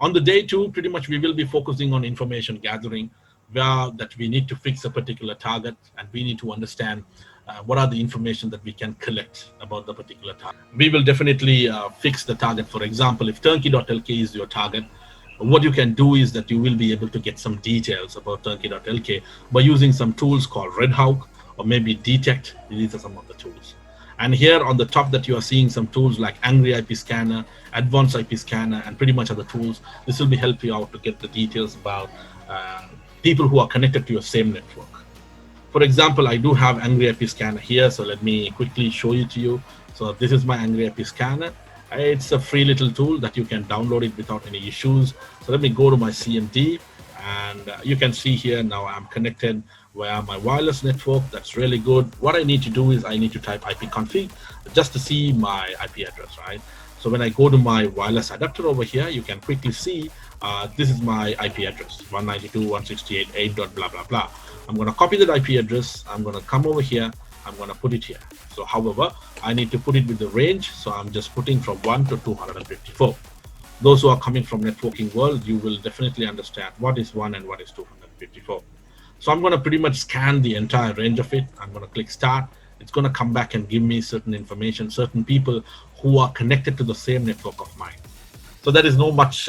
On the day two, pretty much we will be focusing on information gathering, where that we need to fix a particular target and we need to understand what are the information that we can collect about the particular target. We will definitely fix the target. For example, if Turnkey.lk is your target, what you can do is that you will be able to get some details about Turnkey.lk by using some tools called Red Hawk or maybe Detect. These are some of the tools. And here on the top that you are seeing some tools like Angry IP Scanner, Advanced IP Scanner, and pretty much other tools. This will be help you out to get the details about people who are connected to your same network. For example, I do have Angry IP Scanner here, so let me quickly show it to you. So this is my Angry IP Scanner. It's a free little tool that you can download it without any issues. So let me go to my CMD, and you can see here now I'm connected via my wireless network. That's really good. What I need to do is I need to type ipconfig just to see my IP address, right? So when I go to my wireless adapter over here, you can quickly see this is my IP address, 192.168.8. blah, blah, blah. I'm going to copy that IP address. I'm going to come over here. I'm going to put it here. So however, I need to put it with the range. So I'm just putting from 1 to 254. Those who are coming from networking world, you will definitely understand what is 1 and what is 254. So I'm going to pretty much scan the entire range of it. I'm going to click start. It's going to come back and give me certain information, certain people who are connected to the same network of mine. So there is no much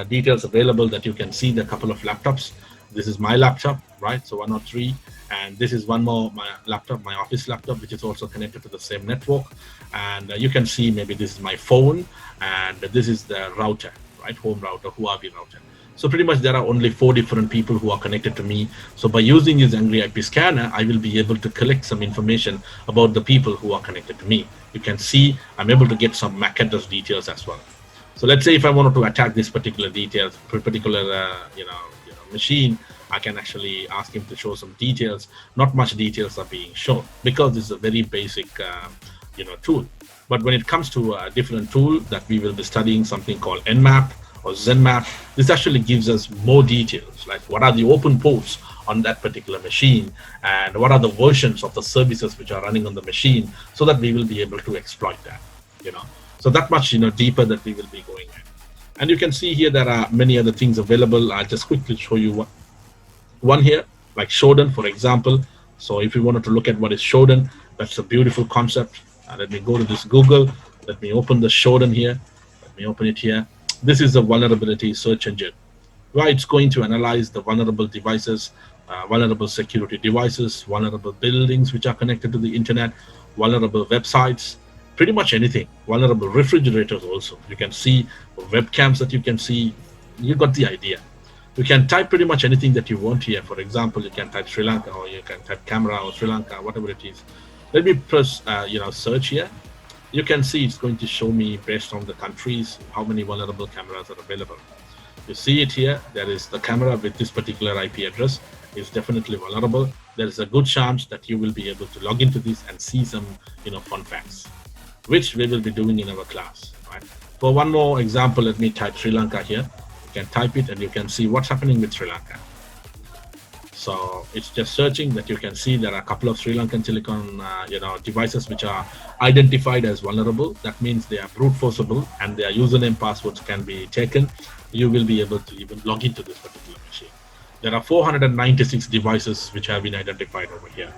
details available that you can see the couple of laptops. This is my laptop, right? So 103. And this is one more, my laptop, my office laptop, which is also connected to the same network. And you can see maybe this is my phone and this is the router, right? Home router, Huawei router. So pretty much there are only 4 different people who are connected to me. So by using this Angry IP Scanner, I will be able to collect some information about the people who are connected to me. You can see I'm able to get some MAC address details as well. So let's say if I wanted to attack this particular details, particular machine, I can actually ask him to show some details. Not much details are being shown because this is a very basic tool. But when it comes to a different tool that we will be studying, something called Nmap or Nmap, this actually gives us more details, like what are the open ports on that particular machine and what are the versions of the services which are running on the machine, so that we will be able to exploit that. So that much deeper that we will be going in. And you can see here there are many other things available. I'll just quickly show you one here, like Shodan, for example. So if you wanted to look at what is Shodan, that's a beautiful concept. Let me go to this Google. Let me open the Shodan here. Let me open it here. This is a vulnerability search engine, where it's going to analyze the vulnerable devices, vulnerable security devices, vulnerable buildings which are connected to the internet, vulnerable websites, pretty much anything, vulnerable refrigerators also. You can see webcams that you can see. You got the idea. You can type pretty much anything that you want here. For example, you can type Sri Lanka, or you can type camera or Sri Lanka, whatever it is. Let me press, search here. You can see it's going to show me based on the countries how many vulnerable cameras are available. You see it here. There is the camera with this particular IP address is definitely vulnerable. There is a good chance that you will be able to log into this and see some, fun facts, which we will be doing in our class. Right? For one more example, let me type Sri Lanka here. You can type it and you can see what's happening with Sri Lanka. So it's just searching that you can see there are a couple of Sri Lankan telecom devices which are identified as vulnerable. That means they are brute forceable and their username passwords can be taken. You will be able to even log into this particular machine. There are 496 devices which have been identified over here.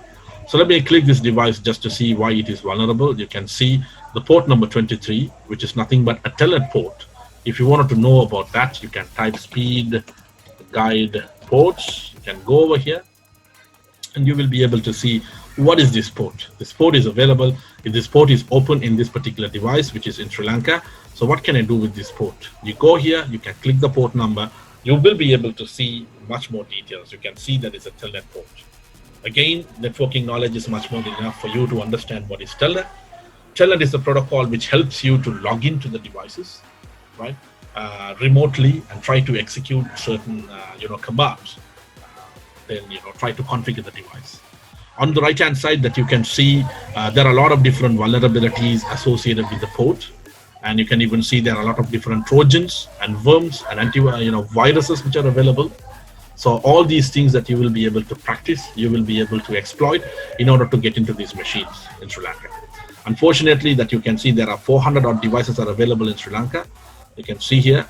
So let me click this device just to see why it is vulnerable. You can see the port number 23, which is nothing but a telnet port. If you wanted to know about that, you can type speed guide ports. You can go over here and you will be able to see what is this port. This port is available. If this port is open in this particular device, which is in Sri Lanka, so what can I do with this port? You go here, you can click the port number. You will be able to see much more details. You can see that it's a telnet port. Again, networking knowledge is much more than enough for you to understand what is telnet. Telnet is the protocol which helps you to log into the devices, right, remotely and try to execute certain, commands. Then, try to configure the device. On the right-hand side that you can see, there are a lot of different vulnerabilities associated with the port. And you can even see there are a lot of different Trojans and worms and viruses which are available. So all these things that you will be able to practice, you will be able to exploit in order to get into these machines in Sri Lanka. Unfortunately, that you can see there are 400 odd devices are available in Sri Lanka. You can see here,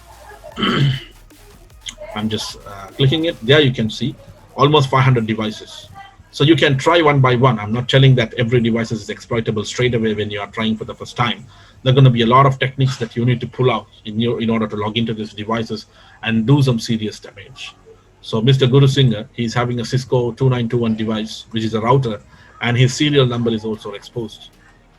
I'm just clicking it. There you can see almost 500 devices. So you can try one by one. I'm not telling that every device is exploitable straight away when you are trying for the first time. There are going to be a lot of techniques that you need to pull out in order to log into these devices and do some serious damage. So Mr. Guru Singer, he's having a Cisco 2921 device, which is a router, and his serial number is also exposed.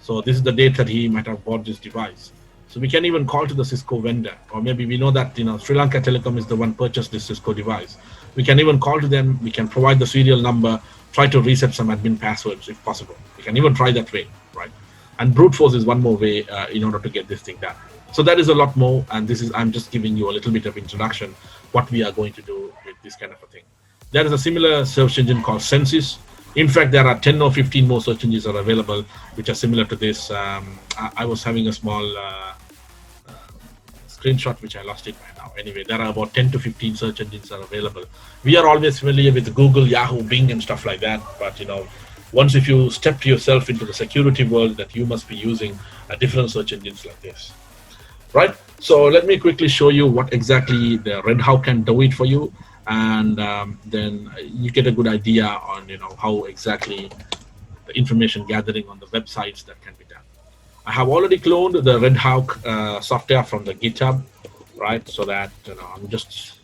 So this is the date that he might have bought this device. So we can even call to the Cisco vendor, or maybe we know that Sri Lanka Telecom is the one purchased this Cisco device. We can even call to them. We can provide the serial number, try to reset some admin passwords if possible. We can even try that way, right? And brute force is one more way in order to get this thing done. So that is a lot more, and I'm just giving you a little bit of introduction what we are going to do with this kind of a thing. There is a similar search engine called Census. In fact, there are 10 or 15 more search engines are available, which are similar to this. I was having a small screenshot, which I lost it by now. Anyway, there are about 10 to 15 search engines are available. We are always familiar with Google, Yahoo, Bing, and stuff like that. But once if you step yourself into the security world, that you must be using different search engines like this, right? So let me quickly show you what exactly the Red Hawk can do it for you, and then you get a good idea on how exactly the information gathering on the websites that can be done. I have already cloned the Red Hawk software from the GitHub, right? So that I'm just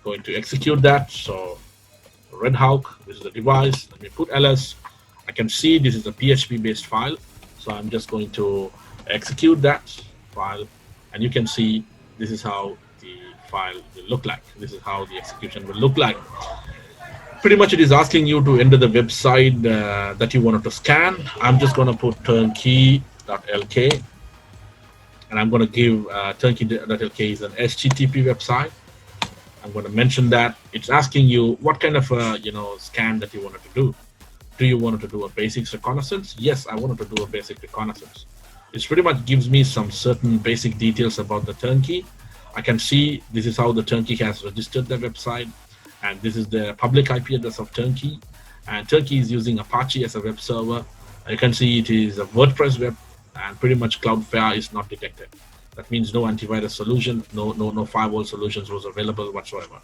going to execute that. So Red Hawk, this is the device. Let me put ls. I can see this is a PHP based file. So I'm just going to execute that file, and you can see this is how the file will look like. This is how the execution will look like. Pretty much it is asking you to enter the website that you wanted to scan. I'm just going to put turnkey.lk, and I'm going to give turnkey.lk is an HTTP website. I'm going to mention that. It's asking you what kind of scan that you wanted to do. Do you want to do a basic reconnaissance? Yes, I wanted to do a basic reconnaissance. It pretty much gives me some certain basic details about the turnkey. I can see this is how the turnkey has registered the website, and this is the public IP address of turnkey. And turnkey is using Apache as a web server. You can see it is a WordPress web, and pretty much Cloudflare is not detected. That means no antivirus solution, no firewall solutions was available whatsoever,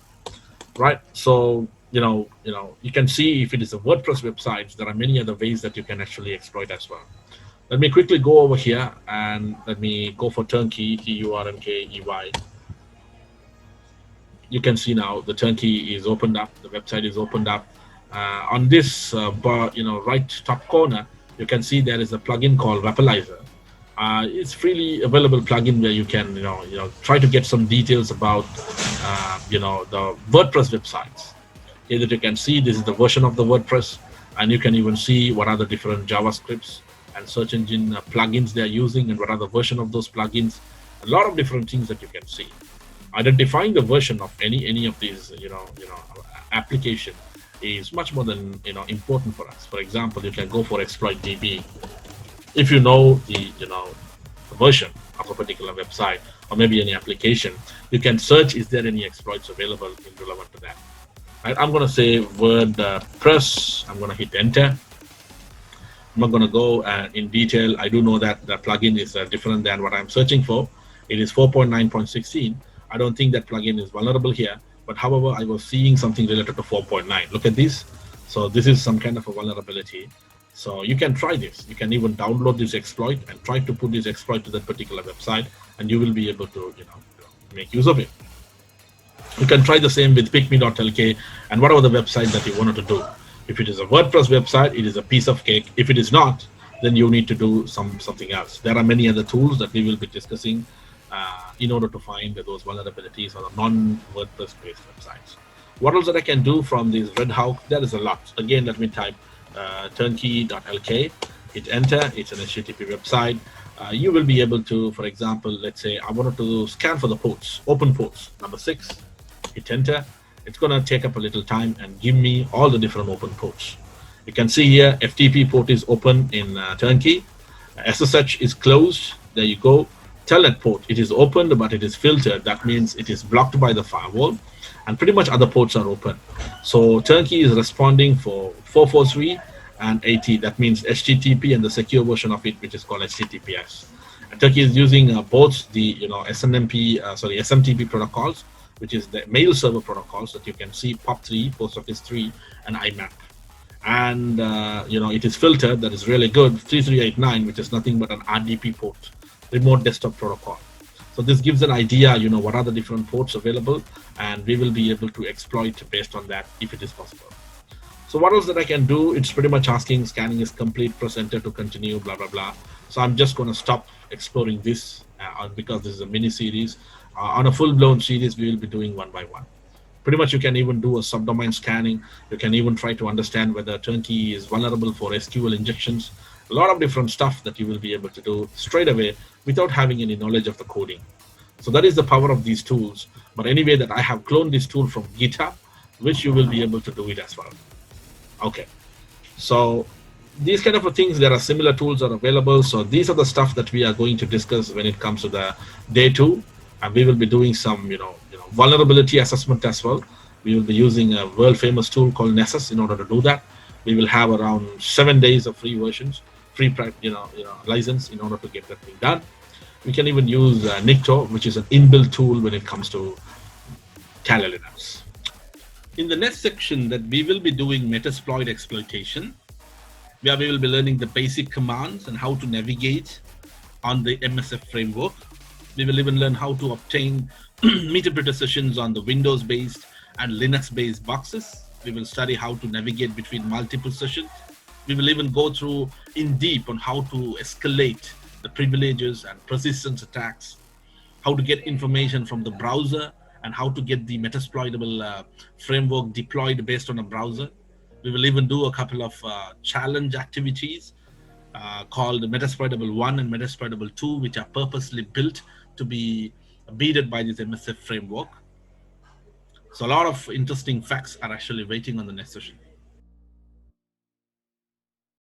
right? So you can see if it is a WordPress website, there are many other ways that you can actually exploit as well. Let me quickly go over here and let me go for Turnkey, Turnkey. You can see now the Turnkey is opened up, the website is opened up. On this bar, right top corner, you can see there is a plugin called Vaporizer. It's freely available plugin where you can try to get some details about the WordPress websites. Here that you can see this is the version of the WordPress, and you can even see what are the different JavaScripts and search engine plugins they are using, and what are the version of those plugins. A lot of different things that you can see. Identifying the version of any of these application is much more than important for us. For example, you can go for exploit DB. If you know the version of a particular website or maybe any application, you can search, is there any exploits available relevant to that? Right, I'm going to say WordPress. I'm going to hit enter. I'm not going to go in detail. I do know that the plugin is different than what I'm searching for. It is 4.9.16. I don't think that plugin is vulnerable here, but however, I was seeing something related to 4.9. Look at this. So this is some kind of a vulnerability. So you can try this. You can even download this exploit and try to put this exploit to that particular website, and you will be able to make use of it. You can try the same with pickme.lk and whatever the website that you wanted to do. If it is a WordPress website, it is a piece of cake. If it is not, then you need to do something else. There are many other tools that we will be discussing in order to find those vulnerabilities on the non-WordPress based websites. What else that I can do from this Red Hawk? There is a lot. Again, let me type turnkey.lk, hit enter. It's an HTTP website. You will be able to, for example, let's say I wanted to scan for the ports, open ports, number 6, hit enter. It's going to take up a little time and give me all the different open ports. You can see here, FTP port is open in Turnkey. SSH is closed. There you go. Telnet port, it is opened, but it is filtered. That means it is blocked by the firewall. and pretty much other ports are open. So Turnkey is responding for 443 and 80. That means HTTP and the secure version of it, which is called HTTPS. And Turkey is using both the SMTP protocols, which is the mail server protocols that you can see, POP3, Post Office 3, and IMAP. And it is filtered, that is really good, 3389, which is nothing but an RDP port, remote desktop protocol. So this gives an idea, what are the different ports available, and we will be able to exploit based on that if it is possible. So what else that I can do? It's pretty much asking scanning is complete, press enter to continue, blah, blah, blah. So I'm just going to stop exploring this because this is a mini series. On a full-blown series, we will be doing one by one. Pretty much you can even do a subdomain scanning. You can even try to understand whether Turnkey is vulnerable for SQL injections. A lot of different stuff that you will be able to do straight away without having any knowledge of the coding. So that is the power of these tools. But anyway, that I have cloned this tool from GitHub, which you will be able to do it as well. Okay, so these kind of things, there are similar tools are available. So these are the stuff that we are going to discuss when it comes to the day 2, and we will be doing some vulnerability assessment as well. We will be using a world famous tool called Nessus in order to do that. We will have around 7 days of free versions, free license in order to get that thing done. We can even use Nikto, which is an inbuilt tool when it comes to Kali Linux. In the next section, that we will be doing Metasploit exploitation, where we will be learning the basic commands and how to navigate on the MSF framework. We will even learn how to obtain meter precisions on the Windows-based and Linux-based boxes. We will study how to navigate between multiple sessions. We will even go through in deep on how to escalate the privileges and persistence attacks, how to get information from the browser, and how to get the Metasploitable framework deployed based on a browser. We will even do a couple of challenge activities called Metasploitable 1 and Metasploitable 2, which are purposely built to be beaten by this MSF framework. So a lot of interesting facts are actually waiting on the next session.